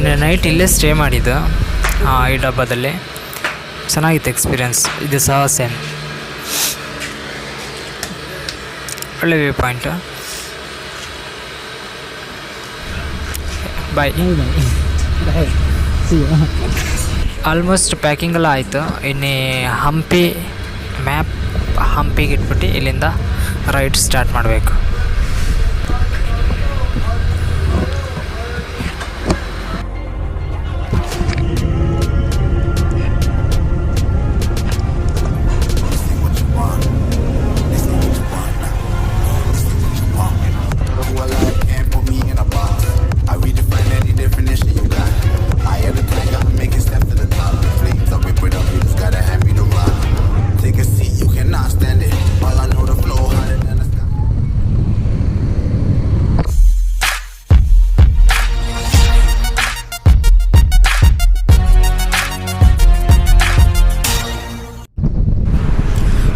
ನಿನ್ನೆ ನೈಟ್ ಇಲ್ಲೇ ಸ್ಟೇ ಮಾಡಿದ್ದು ಈ ಡಬ್ಬದಲ್ಲಿ. ಚೆನ್ನಾಗಿತ್ತು ಎಕ್ಸ್ಪೀರಿಯೆನ್ಸ್. ಇದು ಸಹ ಸೇಮ್ ಒಳ್ಳೆ ವ್ಯೂ ಪಾಯಿಂಟು. ಬಾಯ್. ಆಲ್ಮೋಸ್ಟ್ ಪ್ಯಾಕಿಂಗ್ ಎಲ್ಲ ಆಯಿತು. ಇನ್ನು ಹಂಪಿಗೆ ಇಟ್ಬಿಟ್ಟು ಇಲ್ಲಿಂದ ರೈಡ್ ಸ್ಟಾರ್ಟ್ ಮಾಡಬೇಕು.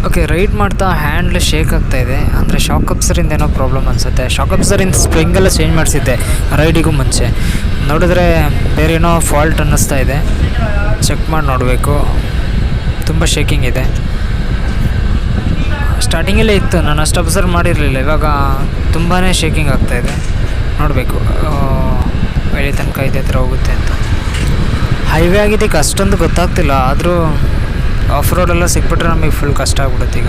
ಓಕೆ, ರೈಡ್ ಮಾಡ್ತಾ ಹ್ಯಾಂಡ್ಲ್ ಶೇಕ್ ಆಗ್ತಾಯಿದೆ. ಅಂದರೆ ಶಾಕ್ ಅಬ್ಸರಿಂದ ಏನೋ ಪ್ರಾಬ್ಲಮ್ ಅನಿಸುತ್ತೆ. ಶಾಕ್ ಅಬ್ಸರಿಂದ ಸ್ಪ್ರಿಂಗೆಲ್ಲ ಚೇಂಜ್ ಮಾಡಿಸಿದ್ದೆ ರೈಡಿಗೂ ಮುಂಚೆ. ನೋಡಿದ್ರೆ ಬೇರೆ ಏನೋ ಫಾಲ್ಟ್ ಅನ್ನಿಸ್ತಾ ಇದೆ. ಚೆಕ್ ಮಾಡಿ ನೋಡಬೇಕು. ತುಂಬ ಶೇಕಿಂಗ್ ಇದೆ. ಸ್ಟಾರ್ಟಿಂಗಲ್ಲೇ ಇತ್ತು, ನಾನು ಅಷ್ಟು ಅಬ್ಸರ್ವ್ ಮಾಡಿರಲಿಲ್ಲ. ಇವಾಗ ತುಂಬಾ ಶೇಕಿಂಗ್ ಆಗ್ತಾಯಿದೆ. ನೋಡಬೇಕು ಎಲ್ಲಿ ತನಕ ಇದೆ ಹತ್ರ ಹೋಗುತ್ತೆ ಅಂತ. ಹೈವೇ ಆಗಿದ್ದಕ್ಕೆ ಅಷ್ಟೊಂದು ಗೊತ್ತಾಗ್ತಿಲ್ಲ. ಆದರೂ ಆಫ್ ರೋಡೆಲ್ಲ ಸಿಕ್ಬಿಟ್ರೆ ನಮಗೆ ಫುಲ್ ಕಷ್ಟ ಆಗ್ಬಿಡುತ್ತೆ. ಈಗ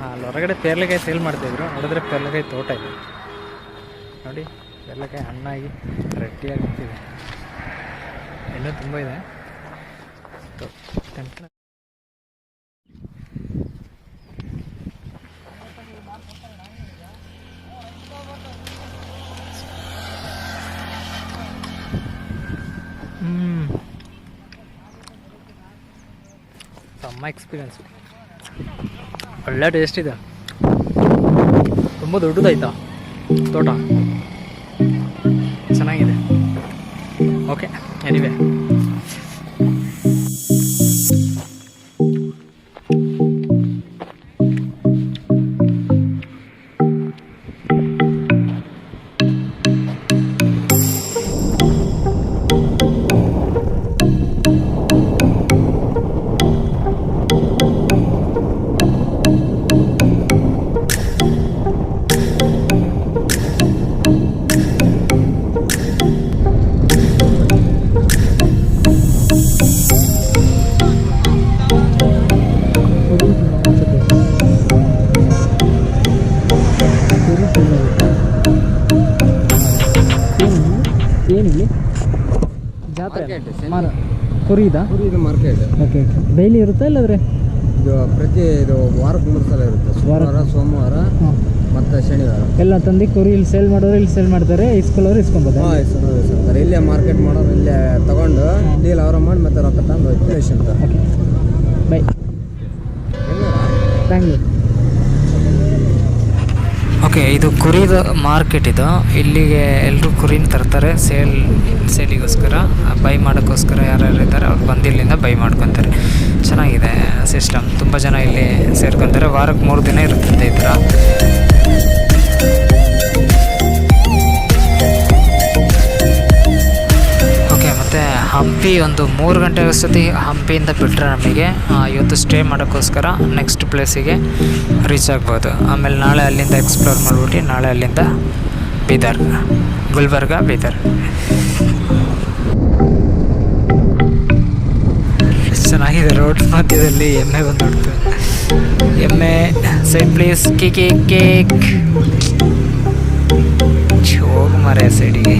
ಅಲ್ಲಿ ಹೊರಗಡೆ ಪೇರ್ಲೆಕಾಯಿ ಸೇಲ್ ಮಾಡ್ತಿದ್ರು. ನೋಡಿದ್ರೆ ಪೇರ್ಲೆಕಾಯಿ ತೋಟ ಇದೆ ನೋಡಿ. ಪೇರ್ಲೆಕಾಯಿ ಹಣ್ಣಾಗಿ ರೆಟ್ಟಿಯಾಗಿ ನಿಂತಿದೆ. ಇನ್ನೂ ತುಂಬ ಇದೆ. ಸಮ್ಮ ಎಕ್ಸ್ಪೀರಿಯನ್ಸು. ಒಳ್ಳೆ ಟೇಸ್ಟ್ ಇದೆ. ತುಂಬ ದೊಡ್ಡದಾಯ್ತಾ ತೋಟ. ಚೆನ್ನಾಗಿದೆ. ಓಕೆ, ಎನಿವೆ ಏನಿಲ್ಲಿ ಜಾತ್ರೆ ಕುರಿದ ಮಾರ್ಕೆಟ್. ಓಕೆ, ಡೈಲಿ ಇರುತ್ತಾ ಇಲ್ಲಾಂದರೆ ಇದು ಇದು ವಾರಕ್ಕೆ 3 ಸಲ ಇರುತ್ತೆ. ಶುಕ್ರವಾರ, ಸೋಮವಾರ ಮತ್ತು ಶನಿವಾರ ಎಲ್ಲ ತಂದು ಕುರಿ ಇಲ್ಲಿ ಸೇಲ್ ಮಾಡೋರು ಇಲ್ಲಿ ಸೇಲ್ ಮಾಡ್ತಾರೆ, ಇಸ್ಕೊಳ್ಳೋರು ಇಸ್ಕೊಬೋದು. ಇಸ್ಕೊಳ್ತಾರೆ. ಇಲ್ಲೇ ಮಾರ್ಕೆಟ್ ಮಾಡೋರು ಇಲ್ಲೇ ತೊಗೊಂಡು ಡೀಲ್ ಅವರ ಮಾಡಿ ಮತ್ತೆ ರೊಕ್ಕ ತಂದು ಹೋಗ್ತಾರೆ ಅಂತ. Okay, by. ಬ್ಯಾಂಗ್ಳೂರು. ಓಕೆ, ಇದು ಕುರಿದ ಮಾರ್ಕೆಟ್. ಇದು ಇಲ್ಲಿಗೆ ಎಲ್ಲರೂ ಕುರಿನ ತರ್ತಾರೆ ಸೇಲಿಗೋಸ್ಕರ, ಬೈ ಮಾಡೋಕ್ಕೋಸ್ಕರ. ಯಾರ್ಯಾರು ಇದ್ದಾರೆ ಅವ್ರು ಬಂದು ಇಲ್ಲಿಂದ ಬೈ ಮಾಡ್ಕೊತಾರೆ. ಚೆನ್ನಾಗಿದೆ ಸಿಸ್ಟಮ್. ತುಂಬ ಜನ ಇಲ್ಲಿ ಸೇರ್ಕೊತಾರೆ. ವಾರಕ್ಕೆ 3 ದಿನ ಇರುತ್ತೆ ಈ ಥರ. ಓಕೆ, ಮತ್ತು ಹಂಪಿ ಒಂದು 3 ಗಂಟೆ ಅಷ್ಟೊತ್ತಿ ಹಂಪಿಯಿಂದ ಬಿಟ್ಟರೆ ನಮಗೆ ಇವತ್ತು ಸ್ಟೇ ಮಾಡೋಕ್ಕೋಸ್ಕರ ನೆಕ್ಸ್ಟ್ ಪ್ಲೇಸಿಗೆ ರೀಚ್ ಆಗ್ಬೋದು. ಆಮೇಲೆ ನಾಳೆ ಅಲ್ಲಿಂದ ಎಕ್ಸ್ಪ್ಲೋರ್ ಮಾಡಿಬಿಟ್ಟು ನಾಳೆ ಅಲ್ಲಿಂದ ಬೀದರ್, ಗುಲ್ಬರ್ಗ, ಬೀದರ್. ಚೆನ್ನಾಗಿದೆ. ರೋಡ್ ಮಧ್ಯದಲ್ಲಿ ಎಮ್ಮೆ ಬಂದುಬಿಡ್ತು. ಎಮ್ಮೆ ಸೈಡ್ ಪ್ಲೇಸ್. ಕೇಕ್ ಹೋಗು ಮರೆ ಸೈಡಿಗೆ.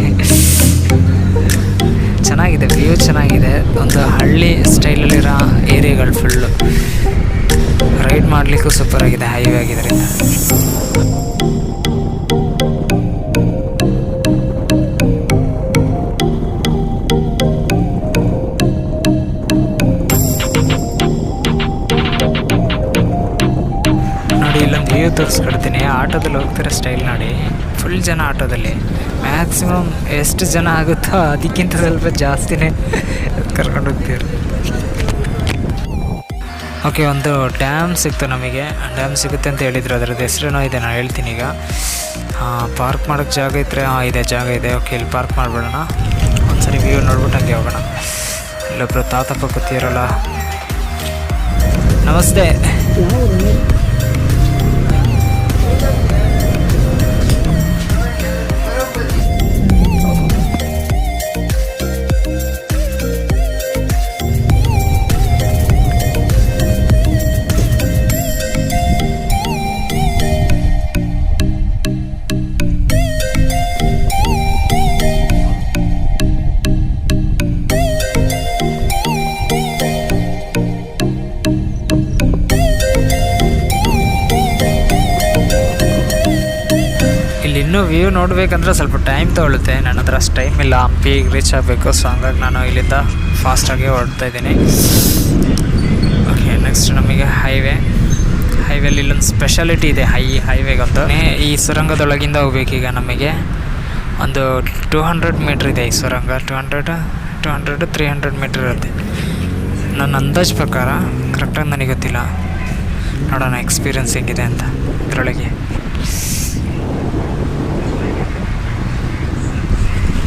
ಚೆನ್ನಾಗಿದೆ, ವ್ಯೂ ಚೆನ್ನಾಗಿದೆ. ಒಂದು ಹಳ್ಳಿ ಸ್ಟೈಲಲ್ಲಿರೋ ಏರಿಯಾಗಳು ಫುಲ್ಲು. ರೈಡ್ ಮಾಡಲಿಕ್ಕೂ ಸೂಪರಾಗಿದೆ, ಹೈವೇ ಆಗಿದ್ದರಿಂದ. ನೋಡಿ, ಇಲ್ಲೊಂದು ವ್ಯೂ ತೋರಿಸ್ಕೊಡ್ತೀನಿ. ಆಟೋದಲ್ಲಿ ಹೋಗ್ತಿರೋ ಸ್ಟೈಲ್ ನೋಡಿ. ಫುಲ್ ಜನ ಆಟೋದಲ್ಲಿ. ಮ್ಯಾಕ್ಸಿಮಮ್ ಎಷ್ಟು ಜನ ಆಗುತ್ತೋ ಅದಕ್ಕಿಂತ ಸ್ವಲ್ಪ ಜಾಸ್ತಿನೇ ಕರ್ಕೊಂಡು ಹೋಗ್ತೀರಿ. ಓಕೆ, ಒಂದು ಡ್ಯಾಮ್ ಸಿಕ್ತು ನಮಗೆ. ಡ್ಯಾಮ್ ಸಿಗುತ್ತೆ ಅಂತ ಹೇಳಿದ್ರು. ಅದರದ್ದು ಹೆಸರೇನೋ ಇದೆ, ನಾನು ಹೇಳ್ತೀನಿ ಈಗ. ಪಾರ್ಕ್ ಮಾಡೋಕ್ಕೆ ಜಾಗ ಇದ್ದರೆ ಇದೆ ಜಾಗ ಇದೆ. ಓಕೆ, ಇಲ್ಲಿ ಪಾರ್ಕ್ ಮಾಡಿಬಿಡೋಣ. ಒಂದ್ಸರಿ ವ್ಯೂ ನೋಡ್ಬಿಟ್ಟು ಹಂಗೆ ಹೋಗೋಣ. ಇಲ್ಲೊಬ್ರು ತಾತಪ್ಪ ಕೂತಿರಲ್ಲ. ನಮಸ್ತೆ. ಇನ್ನೂ ವ್ಯೂ ನೋಡಬೇಕಂದ್ರೆ ಸ್ವಲ್ಪ ಟೈಮ್ ತೊಗೊಳುತ್ತೆ. ನನ್ನ ಹತ್ರ ಅಷ್ಟು ಟೈಮ್ ಇಲ್ಲ. ಹಂಪಿಗೆ ರೀಚ್ ಆಗಬೇಕು. ಸೊ ಹಂಗಾಗಿ ನಾನು ಇಲ್ಲಿಂದ ಫಾಸ್ಟಾಗಿ ಹೊರಡ್ತಾ ಇದ್ದೀನಿ. ಓಕೆ, ನೆಕ್ಸ್ಟ್ ನಮಗೆ ಹೈವೇಲಿ ಇಲ್ಲೊಂದು ಸ್ಪೆಷಾಲಿಟಿ ಇದೆ. ಹೈವೇಗಂತೂ ಈ ಸುರಂಗದೊಳಗಿಂದ ಹೋಗ್ಬೇಕೀಗ. ನಮಗೆ ಒಂದು 200 ಮೀಟ್ರ್ ಇದೆ ಈ ಸುರಂಗ. 300 ಮೀಟ್ರ್ ಇರುತ್ತೆ ನನ್ನ ಅಂದಾಜು ಪ್ರಕಾರ. ಕರೆಕ್ಟಾಗಿ ನನಗೆ ಗೊತ್ತಿಲ್ಲ. ನೋಡೋಣ ಎಕ್ಸ್ಪೀರಿಯನ್ಸ್ ಹೆಂಗಿದೆ ಅಂತ ಇದರೊಳಗೆ.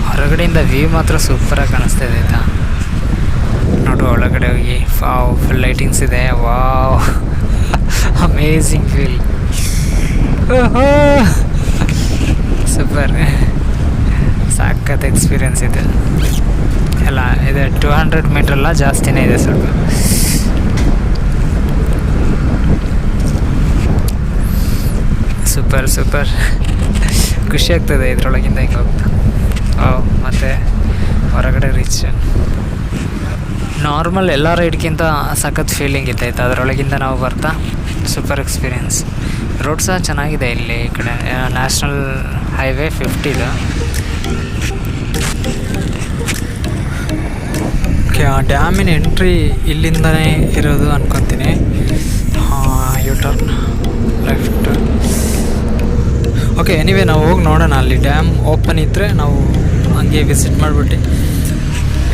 ಹೊರಗಡೆಯಿಂದ ವ್ಯೂ ಮಾತ್ರ ಸೂಪರಾಗಿ ಕಾಣಿಸ್ತಾ ಇದೆ ಆಯಿತಾ. ನೋಡು ಒಳಗಡೆ ಹೋಗಿ ಫುಲ್ ಲೈಟಿಂಗ್ಸ್ ಇದೆ. Wow, amazing feel. ಸೂಪರ್, ಸಾಕತ್ ಎಕ್ಸ್ಪೀರಿಯನ್ಸ್ ಇದೆ. ಎಲ್ಲ ಇದೆ 200 ಮೀಟ್ರಲ್ಲ, ಜಾಸ್ತಿನೇ ಇದೆ ಸ್ವಲ್ಪ. ಸೂಪರ್ ಖುಷಿ ಆಗ್ತದೆ ಇದರೊಳಗಿಂದ ಹಿಂಗೆ ಹೋಗ್ತಾ. ಮತ್ತು ಹೊರಗಡೆ ರೀಚ್ ನಾರ್ಮಲ್ ಎಲ್ಲ ರೈಡ್ಗಿಂತ ಸಖತ್ ಫೀಲಿಂಗ್ ಇತ್ತು ಅದರೊಳಗಿಂದ ನಾವು ಬರ್ತಾ. Super experience. ರೋಡ್ ಸಹ ಚೆನ್ನಾಗಿದೆ ಇಲ್ಲಿ. ಈ ಕಡೆ ನ್ಯಾಷನಲ್ ಹೈವೇ 50 ಇದು. ಓಕೆ, ಆ ಡ್ಯಾಮಿನ ಎಂಟ್ರಿ ಇಲ್ಲಿಂದನೇ ಇರೋದು ಅನ್ಕೊತೀನಿ. U turn left. Okay, anyway ನಾವು ಹೋಗಿ ನೋಡೋಣ. ಅಲ್ಲಿ ಡ್ಯಾಮ್ ಓಪನ್ ಇದ್ದರೆ ನಾವು ಹಂಗೆ ವಿಸಿಟ್ ಮಾಡಿಬಿಟ್ಟು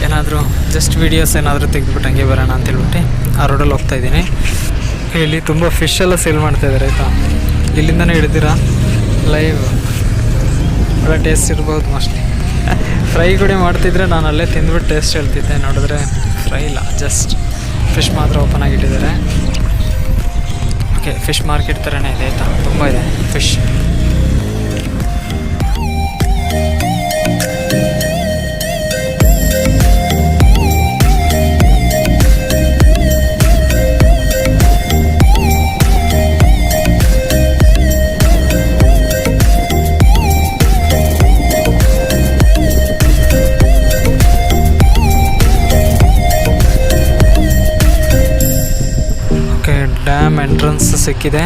ಏನಾದರೂ ಜಸ್ಟ್ ವೀಡಿಯೋಸ್ ಏನಾದರೂ ತೆಗೆದುಬಿಟ್ಟು ಹಂಗೆ ಬರೋಣ ಅಂತೇಳ್ಬಿಟ್ಟು ಆ ರೋಡಲ್ಲಿ ಹೋಗ್ತಾಯಿದ್ದೀನಿ. ಇಲ್ಲಿ ತುಂಬ ಫಿಶ್ ಎಲ್ಲ ಸೇಲ್ ಮಾಡ್ತಾಯಿದ್ದಾರೆ ಆಯಿತಾ. ಇಲ್ಲಿಂದನೇ ಹಿಡಿದಿರ ಲೈವ್ ಒಳ್ಳೆ ಟೇಸ್ಟ್ ಇರ್ಬೋದು ಮೋಸ್ಟ್ಲಿ. ಫ್ರೈ ಕೂಡ ಮಾಡ್ತಿದ್ರೆ ನಾನು ಅಲ್ಲೇ ತಿಂದ್ಬಿಟ್ಟು ಟೇಸ್ಟ್ ಹೇಳ್ತಿದ್ದೆ. ನೋಡಿದ್ರೆ ಫ್ರೈ ಇಲ್ಲ, ಜಸ್ಟ್ ಫಿಶ್ ಮಾತ್ರ ಓಪನ್ ಆಗಿಟ್ಟಿದ್ದಾರೆ. ಓಕೆ, ಫಿಶ್ ಮಾರ್ಕೆಟ್ ಥರನೇ ಇದೆ ಆಯಿತಾ. ತುಂಬ ಇದೆ ಫಿಶ್. ಡ್ಯಾಮ್ ಎಂಟ್ರೆನ್ಸ್ ಸಿಕ್ಕಿದೆ.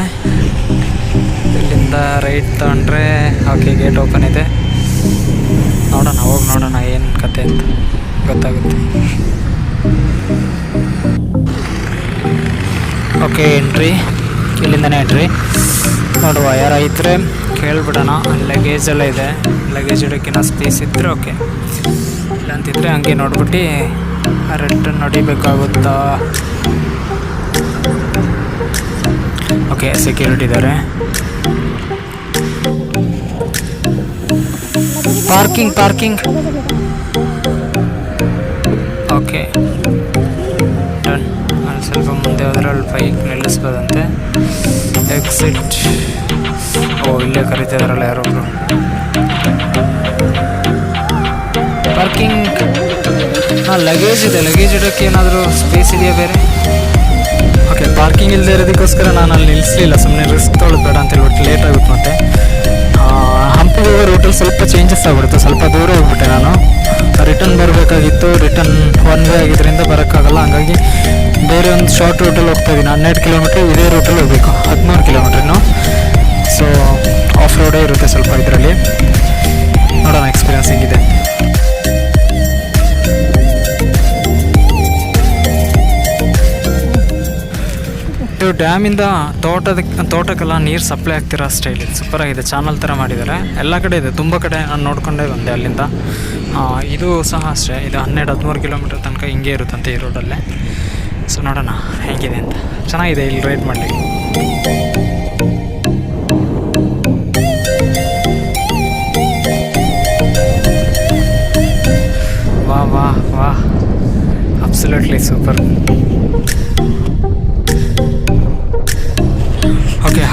ಇಲ್ಲಿಂದ ರೈಟ್ ತಗೊಂಡ್ರೆ ಓಕೆ ಗೇಟ್ ಓಪನ್ ಇದೆ. ನೋಡೋಣ, ಹೋಗಿ ನೋಡೋಣ ಏನು ಕತೆ ಅಂತ ಗೊತ್ತಾಗುತ್ತೆ. ಓಕೆ, ಎಂಟ್ರಿ ಇಲ್ಲಿಂದನೇ ಎಂಟ್ರಿ. ನೋಡುವ ಯಾರ ಇದ್ದರೆ ಕೇಳಿಬಿಡೋಣ. ಲಗೇಜ್ ಎಲ್ಲ ಇದೆ. ಲಗೇಜ್ ಇಡೋಕ್ಕಿನ್ನ ಸ್ಪೇಸ್ ಇದ್ದರೆ ಓಕೆ, ಇಲ್ಲಂತಿದ್ರೆ ಹಂಗೆ ನೋಡ್ಬಿಟ್ಟು ರಿಟರ್ನ್ ನಡಿಬೇಕಾಗುತ್ತಾ. ಓಕೆ, ಸೆಕ್ಯೂರಿಟಿ ಇದ್ದಾರೆ. Parking okay done. ಅಲ್ಲಿ ಸ್ವಲ್ಪ ಮುಂದೆ ಹೋದರೆ ಅಲ್ಲಿ ಬೈಕ್ ನಿಲ್ಲಿಸ್ಬೋದಂತೆ. ಎಕ್ಸಿಟ್. ಇಲ್ಲೇ ಕರೀತಿದಾರಲ್ಲ ಯಾರೊಬ್ರು. ಪಾರ್ಕಿಂಗ್. ಲಗೇಜ್ ಇದೆ. ಲಗೇಜ್ ಇಡೋಕ್ಕೆ ಏನಾದರೂ ಸ್ಪೇಸ್ ಇದೆಯಾ ಬೇರೆ? ಓಕೆ, ಪಾರ್ಕಿಂಗ್ ಇಲ್ಲದೆ ಇರೋದಕ್ಕೋಸ್ಕರ ನಾನು ಅಲ್ಲಿ ನಿಲ್ಲಿಸಲಿಲ್ಲ. ಸುಮ್ಮನೆ ರಿಸ್ಕ್ ತೊಗೊಳ್ಳೋದು ಬೇಡ ಅಂತ ಹೇಳ್ಬಿಟ್ಟು ಲೇಟ್ ಆಗುತ್ತೆ. ಮತ್ತು ಹಂಪಿಗೆ ಹೋಗೋ ರೂಟಲ್ಲಿ ಸ್ವಲ್ಪ ಚೇಂಜಸ್ ಆಗಿಬಿಡುತ್ತೆ. ಸ್ವಲ್ಪ ದೂರ ಹೋಗ್ಬಿಟ್ಟೆ ನಾನು. ರಿಟರ್ನ್ ಬರಬೇಕಾಗಿತ್ತು. ರಿಟರ್ನ್ ಒನ್ ವೇ ಆಗಿದ್ದರಿಂದ ಬರೋಕ್ಕಾಗಲ್ಲ. ಹಂಗಾಗಿ ಬೇರೆ ಒಂದು ಶಾರ್ಟ್ ರೂಟಲ್ಲಿ ಹೋಗ್ತಾಯಿದ್ದೀನಿ. 12 ಕಿಲೋಮೀಟ್ರ್ ಇದೇ ರೂಟಲ್ಲಿ ಹೋಗಬೇಕು. 13 ಕಿಲೋಮೀಟ್ರ್. ಸೊ ಆಫ್ ರೋಡೇ ಇರುತ್ತೆ ಸ್ವಲ್ಪ ಇದರಲ್ಲಿ. ನೋಡೋಣ ಎಕ್ಸ್ಪೀರಿಯನ್ಸ್ ಹೆಂಗಿದೆ. ಇದು ಡ್ಯಾಮಿಂದ ತೋಟಕ್ಕೆಲ್ಲ ನೀರು ಸಪ್ಲೈ ಆಗ್ತಿರೋ ಸ್ಟೈಲ್ ಇದು. ಸೂಪರಾಗಿದೆ. ಚಾನಲ್ ಥರ ಮಾಡಿದ್ದಾರೆ. ಎಲ್ಲ ಕಡೆ ಇದೆ, ತುಂಬ ಕಡೆ ನಾನು ನೋಡ್ಕೊಂಡೇ ಬಂದೆ ಅಲ್ಲಿಂದ. ಇದು ಸಹ ಅಷ್ಟೇ. ಇದು 12-13 ಕಿಲೋಮೀಟ್ರ್ ತನಕ ಹಿಂಗೆ ಇರುತ್ತಂತೆ ಈ ರೋಡಲ್ಲೇ. ಸೊ ನೋಡೋಣ ಹೇಗಿದೆ ಅಂತ. ಚೆನ್ನಾಗಿದೆ ಇಲ್ಲಿ ರೈಡ್ ಮಾಡಲಿಕ್ಕೆ.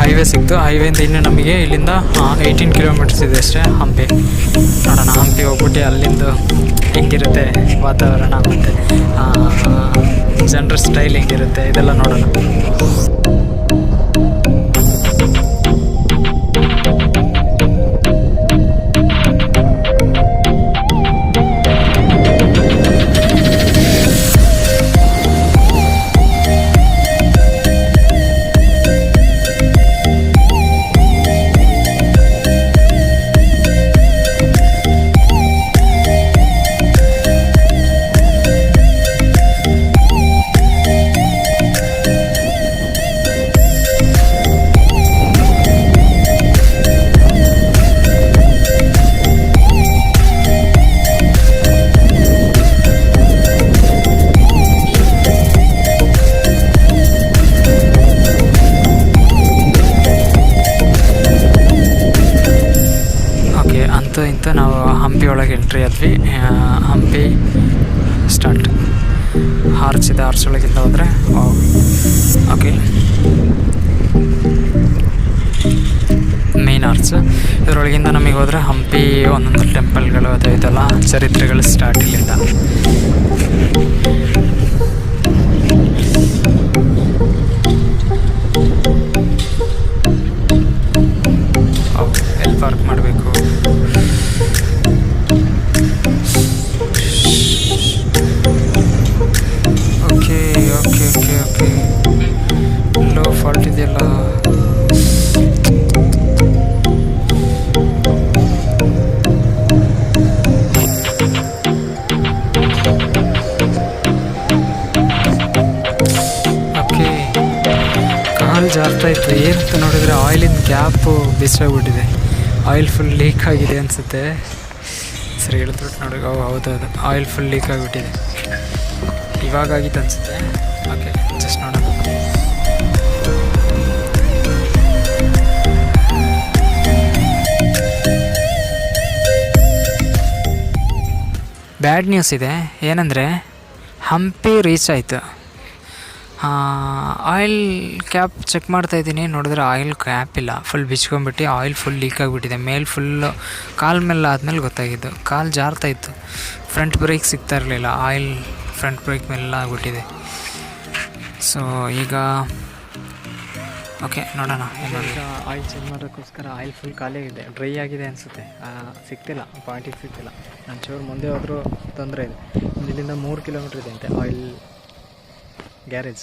ಹೈವೇ ಸಿಕ್ತು. ಹೈವೇಯಿಂದ ಇನ್ನು ನಮಗೆ ಇಲ್ಲಿಂದ 18 ಕಿಲೋಮೀಟರ್ಸ್ ಇದೆ ಅಷ್ಟೇ ಹಂಪಿ. ನೋಡೋಣ ಹಂಪಿ ಹೋಗ್ಬಿಟ್ಟು ಅಲ್ಲಿಂದು ಹೆಂಗಿರುತ್ತೆ ವಾತಾವರಣ ಮತ್ತು ಜನರ ಸ್ಟೈಲ್ ಹೆಂಗಿರುತ್ತೆ ಇದೆಲ್ಲ ನೋಡೋಣ. ಇಂತ ನಾವು ಹಂಪಿ ಒಳಗೆ ಎಂಟ್ರಿ ಆದ್ವಿ. ಹಂಪಿ ಸ್ಟಾರ್ಟ್. ಆರ್ಚ್ ಇದೆ, ಆರ್ಚ್ ಒಳಗಿಂದ ಹೋದರೆ ಓಕೆ ಮೇನ್ ಆರ್ಚ್. ಇದರೊಳಗಿಂದ ನಮಗೆ ಹೋದರೆ ಹಂಪಿ ಒಂದೊಂದು ಟೆಂಪಲ್ಗಳು ಅದು ಇದೆಲ್ಲ ಚರಿತ್ರೆಗಳು ಸ್ಟಾರ್ಟ್ ಇಲ್ಲಿಂದ. ಎಲ್ಲಿ ಪಾರ್ಕ್ ಮಾಡಬೇಕು? Okay okay okay okay low fault ಇದೆಯಲ್ಲ. ಓಕೆ ಕಾಲು ಜಾರ್ತಾ ಇತ್ತು. ಏನಂತ ನೋಡಿದರೆ ಆಯಿಲಿನ ಗ್ಯಾಪು ಬಿಸಾಗ್ಬಿಟ್ಟಿದೆ. ಆಯಿಲ್ ಫುಲ್ ಲೀಕ್ ಆಗಿದೆ ಅನಿಸುತ್ತೆ. ಸರಿ ಹೇಳಿದ್ಬಿಟ್ಟು ನೋಡಿ. ಹೌದೌದು, ಆಯಿಲ್ ಫುಲ್ ಲೀಕ್ ಆಗಿಬಿಟ್ಟಿದೆ. ಇವಾಗಾಗಿತ್ತು ಅನಿಸುತ್ತೆ. ಓಕೆ ಜಸ್ಟ್ ನೋಡೋಣ. ಬ್ಯಾಡ್ ನ್ಯೂಸ್ ಇದೆ. ಏನಂದರೆ ಹಂಪಿ ರೀಚ್ ಆಯಿತು. ಆಯಿಲ್ ಕ್ಯಾಪ್ ಚೆಕ್ ಮಾಡ್ತಾಯಿದ್ದೀನಿ, ನೋಡಿದ್ರೆ ಆಯಿಲ್ ಕ್ಯಾಪ್ ಇಲ್ಲ. ಫುಲ್ ಬಿಚ್ಕೊಂಡ್ಬಿಟ್ಟು ಆಯಿಲ್ ಫುಲ್ ಲೀಕ್ ಆಗಿಬಿಟ್ಟಿದೆ. ಮೇಲೆ ಫುಲ್ಲು ಕಾಲು ಮೇಲೆ ಆದಮೇಲೆ ಗೊತ್ತಾಗಿದ್ದು. ಕಾಲು ಜಾರ್ತಾಯಿತ್ತು. ಫ್ರಂಟ್ ಬ್ರೇಕ್ ಸಿಗ್ತಾ ಇರಲಿಲ್ಲ. ಆಯಿಲ್ ಫ್ರಂಟ್ ಬ್ರೇಕ್ ಮೇಲೆಲ್ಲ ಆಗಿಬಿಟ್ಟಿದೆ. ಸೊ ಈಗ ಓಕೆ ನೋಡೋಣ. ಈಗ ಆಯಿಲ್ ಚೇಂಜ್ ಮಾಡೋಕ್ಕೋಸ್ಕರ ಆಯಿಲ್ ಫುಲ್ ಖಾಲಿ ಆಗಿದೆ. ಡ್ರೈ ಆಗಿದೆ ಅನಿಸುತ್ತೆ. ಸಿಗ್ತಿಲ್ಲ, ಪಾಯಿಂಟಿಗೆ ಸಿಗ್ತಿಲ್ಲ. ನನ್ನ ಚೂರು ಮುಂದೆ ಹೋದರೂ ತೊಂದರೆ ಇದೆ. ಇಲ್ಲಿಂದ 3 ಕಿಲೋಮೀಟ್ರ್ ಇದೆ ಅಂತೆ ಆಯಿಲ್ ಗ್ಯಾರೇಜ್.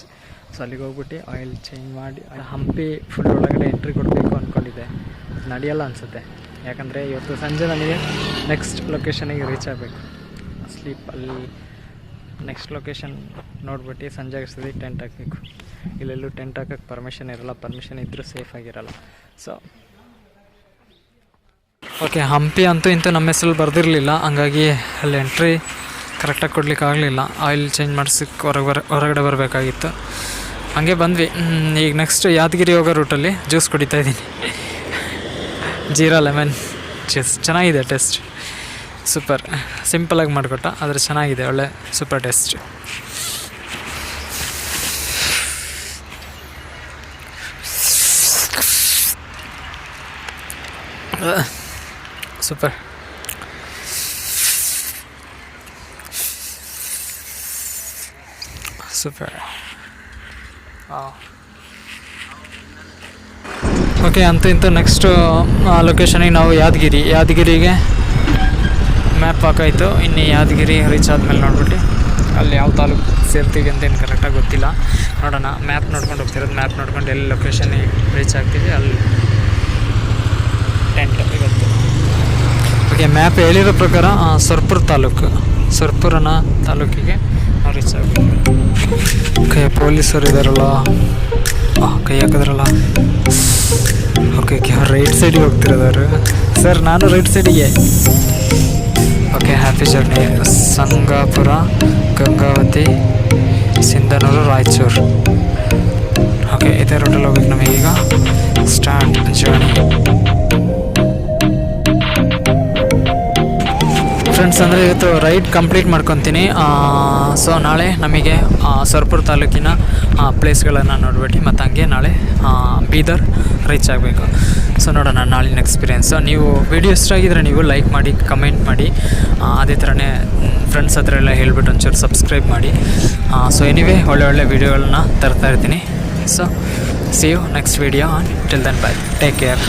ಸೊ ಅಲ್ಲಿಗೆ ಹೋಗ್ಬಿಟ್ಟು ಆಯಿಲ್ ಚೇಂಜ್ ಮಾಡಿ ಹಂಪಿ ಫುಲ್ ಒಳಗಡೆ ಎಂಟ್ರಿ ಕೊಡಬೇಕು ಅಂದ್ಕೊಂಡಿದ್ದೆ. ನಡೆಯಲ್ಲ ಅನಿಸುತ್ತೆ. ಯಾಕಂದರೆ ಇವತ್ತು ಸಂಜೆ ನನಗೆ ನೆಕ್ಸ್ಟ್ ಲೊಕೇಶನಿಗೆ ರೀಚ್ ಆಗಬೇಕು. ಸ್ಲೀಪ್ ಅಲ್ಲಿ ನೆಕ್ಸ್ಟ್ ಲೊಕೇಶನ್ ನೋಡ್ಬಿಟ್ಟು ಸಂಜೆ ಅಷ್ಟೊತ್ತಿಗೆ ಟೆಂಟ್ ಹಾಕಬೇಕು. ಇಲ್ಲೆಲ್ಲೂ ಟೆಂಟ್ ಹಾಕೋಕ್ಕೆ ಪರ್ಮಿಷನ್ ಇರೋಲ್ಲ. ಪರ್ಮಿಷನ್ ಇದ್ದರೂ ಸೇಫ್ ಆಗಿರಲ್ಲ. ಸೊ ಓಕೆ, ಹಂಪಿ ಅಂತೂ ಇಂತೂ ನಮ್ಮ ಹೆಸರಲ್ಲಿ ಬರೆದಿರಲಿಲ್ಲ. ಹಂಗಾಗಿ ಅಲ್ಲಿ ಎಂಟ್ರಿ ಕರೆಕ್ಟಾಗಿ ಕೊಡ್ಲಿಕ್ಕೆ ಆಗಲಿಲ್ಲ. ಆಯಿಲ್ ಚೇಂಜ್ ಮಾಡಿಸಕ್ಕೆ ಹೊರಗಡೆ ಬರಬೇಕಾಗಿತ್ತು. ಹಂಗೆ ಬಂದ್ವಿ. ಈಗ ನೆಕ್ಸ್ಟ್ ಯಾದಗಿರಿ ಹೋಗೋ ರೂಟಲ್ಲಿ ಜ್ಯೂಸ್ ಕುಡಿತಾಯಿದ್ದೀನಿ. ಜೀರಾ ಲೆಮನ್ ಜ್ಯೂಸ್ ಚೆನ್ನಾಗಿದೆ. Taste super. ಸಿಂಪಲಾಗಿ ಮಾಡಿಕೊಟ್ಟ, ಆದರೆ ಚೆನ್ನಾಗಿದೆ. ಒಳ್ಳೆ super taste. Super. Super. Okay, ಅಂತೂ ಇಂತೂ ನೆಕ್ಸ್ಟು ಲೊಕೇಶನಿಗೆ ನಾವು ಯಾದಗಿರಿಗೆ ಮ್ಯಾಪ್ ಹಾಕಾಯಿತು. ಇನ್ನು ಯಾದಗಿರಿ ರೀಚ್ ಆದಮೇಲೆ ನೋಡ್ಬಿಟ್ಟು ಅಲ್ಲಿ ಯಾವ ತಾಲೂಕು ಸೇರ್ತೀವಿ ಅಂತೇನು ಕರೆಕ್ಟಾಗಿ ಗೊತ್ತಿಲ್ಲ. ನೋಡೋಣ. ಮ್ಯಾಪ್ ನೋಡ್ಕೊಂಡು ಹೋಗ್ತಿರೋದು. ಮ್ಯಾಪ್ ನೋಡ್ಕೊಂಡು ಎಲ್ಲಿ ಲೊಕೇಶನಿಗೆ ರೀಚ್ ಆಗ್ತೀವಿ ಅಲ್ಲಿ ಟೆಂಟ್ ಇವತ್ತು. ಓಕೆ, ಮ್ಯಾಪ್ ಹೇಳಿರೋ ಪ್ರಕಾರ ಸರ್ಪುರನ ತಾಲೂಕಿಗೆ ನಾವು ರೀಚ್ ಆಗಬೇಕು. ಪೊಲೀಸರು ಇದ್ದಾರಲ್ಲ, ಕೈ ಹಾಕಿದ್ರಲ್ಲ. ಓಕೆ ರೈಟ್ ಸೈಡಿಗೆ ಹೋಗ್ತಿರೋದವರು. ಸರ್ ನಾನು ರೈಟ್ ಸೈಡಿಗೆ. Okay, happy journey. Sangapura, Gangavathi, Sindhanur, Raichur. Okay, ಇದೇ ರೂಟಲ್ಲಿ ಹೋಗ್ಬೇಕು ನಮಗೀಗ. Start journey. ಫ್ರೆಂಡ್ಸ್, ಅಂದರೆ ಇವತ್ತು ರೈಡ್ ಕಂಪ್ಲೀಟ್ ಮಾಡ್ಕೊತೀನಿ. ಸೊ ನಾಳೆ ನಮಗೆ ಸರ್ಪುರ ತಾಲೂಕಿನ ಪ್ಲೇಸ್ಗಳನ್ನು ನೋಡ್ಬಿಟ್ಟು ಮತ್ತು ಹಂಗೆ ನಾಳೆ ಬೀದರ್ ರೀಚ್ ಆಗಬೇಕು. ಸೊ ನೋಡೋಣ ನಾಳಿನ ಎಕ್ಸ್ಪೀರಿಯೆನ್ಸು. ನೀವು ವಿಡಿಯೋ ಇಷ್ಟ ಆಗಿದ್ರೆ ನೀವು ಲೈಕ್ ಮಾಡಿ, ಕಮೆಂಟ್ ಮಾಡಿ, ಅದೇ ಥರನೇ ಫ್ರೆಂಡ್ಸ್ ಹತ್ರ ಎಲ್ಲ ಹೇಳ್ಬಿಟ್ಟು ಒಂಚೂರು ಸಬ್ಸ್ಕ್ರೈಬ್ ಮಾಡಿ. ಸೊ ಎನಿವೇ ಒಳ್ಳೆ ವೀಡಿಯೋಗಳನ್ನ ತರ್ತಾ ಇರ್ತೀನಿ. So see you next video. Till then bye, take care.